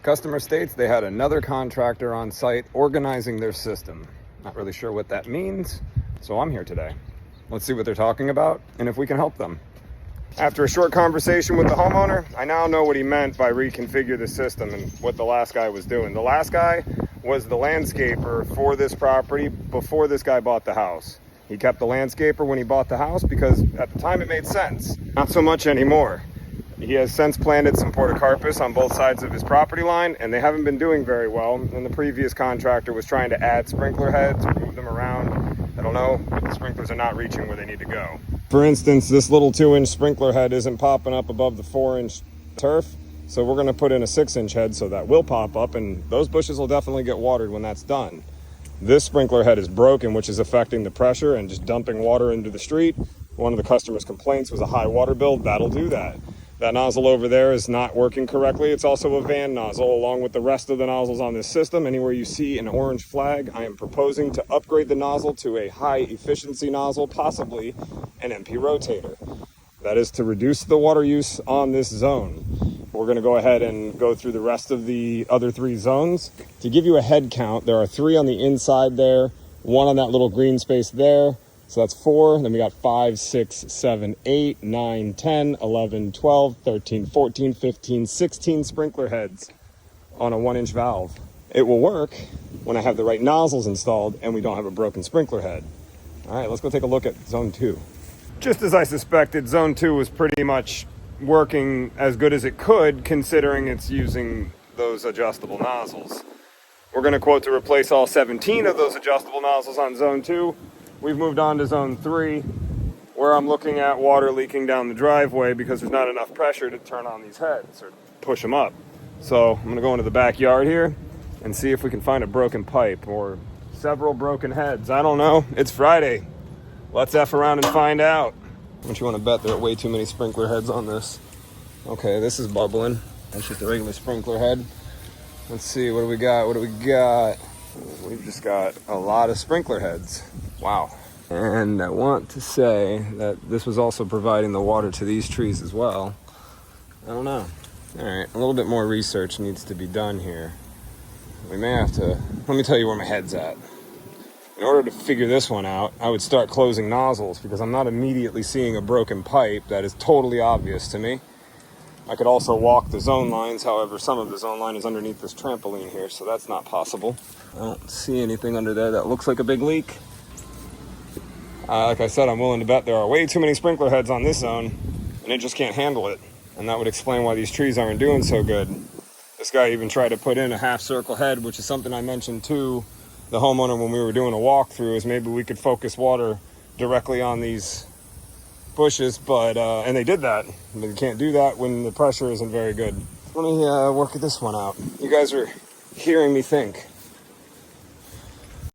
Customer states they had another contractor on site organizing their system. Not really sure what that means, so I'm here today. Let's see what they're talking about and if we can help them. After a short conversation with the homeowner, I now know what he meant by reconfigure the system and what the last guy was doing. The last guy was the landscaper for this property before this guy bought the house. He kept the landscaper when he bought the house because at the time it made sense. Not so much anymore. He has since planted some portocarpus on both sides of his property line, and they haven't been doing very well. And the previous contractor was trying to add sprinkler heads, move them around. I don't know, but the sprinklers are not reaching where they need to go. For instance, this little 2-inch sprinkler head isn't popping up above the 4-inch turf, so we're going to put in a 6-inch head so that will pop up, and those bushes will definitely get watered when that's done. This sprinkler head is broken, which is affecting the pressure and just dumping water into the street. One of the customer's complaints was a high water bill. That'll do that. That nozzle over there is not working correctly. It's also a van nozzle along with the rest of the nozzles on this system. Anywhere you see an orange flag, I am proposing to upgrade the nozzle to a high efficiency nozzle, possibly an MP rotator. That is to reduce the water use on this zone. We're going to go ahead and go through the rest of the other 3 zones. To give you a head count, there are 3 on the inside there, 1 on that little green space there. So that's 4, then we got 5, 6, 7, 8, 9, 10, 11, 12, 13, 14, 15, 16 sprinkler heads on a 1-inch valve. It will work when I have the right nozzles installed and we don't have a broken sprinkler head. All right, let's go take a look at zone 2. Just as I suspected, zone 2 was pretty much working as good as it could considering it's using those adjustable nozzles. We're going to quote to replace all 17 of those adjustable nozzles on zone 2. We've moved on to zone 3, where I'm looking at water leaking down the driveway because there's not enough pressure to turn on these heads or push them up. So I'm going to go into the backyard here and see if we can find a broken pipe or several broken heads. I don't know. It's Friday. Let's F around and find out. Don't you want to bet there are way too many sprinkler heads on this? Okay, this is bubbling. That's just a regular sprinkler head. Let's see, what do we got? What do we got? We've just got a lot of sprinkler heads. Wow. And I want to say that this was also providing the water to these trees as well. I don't know. All right, a little bit more research needs to be done here. We may have to, let me tell you where my head's at. In order to figure this one out, I would start closing nozzles because I'm not immediately seeing a broken pipe that is totally obvious to me. I could also walk the zone lines, however, some of the zone line is underneath this trampoline here, so that's not possible. I don't see anything under there that looks like a big leak. Like I said, I'm willing to bet there are way too many sprinkler heads on this zone, and it just can't handle it. And that would explain why these trees aren't doing so good. This guy even tried to put in a half circle head, which is something I mentioned to the homeowner when we were doing a walkthrough, is maybe we could focus water directly on these bushes, but and they did that. But you can't do that when the pressure isn't very good. Let me work this one out. You guys are hearing me think.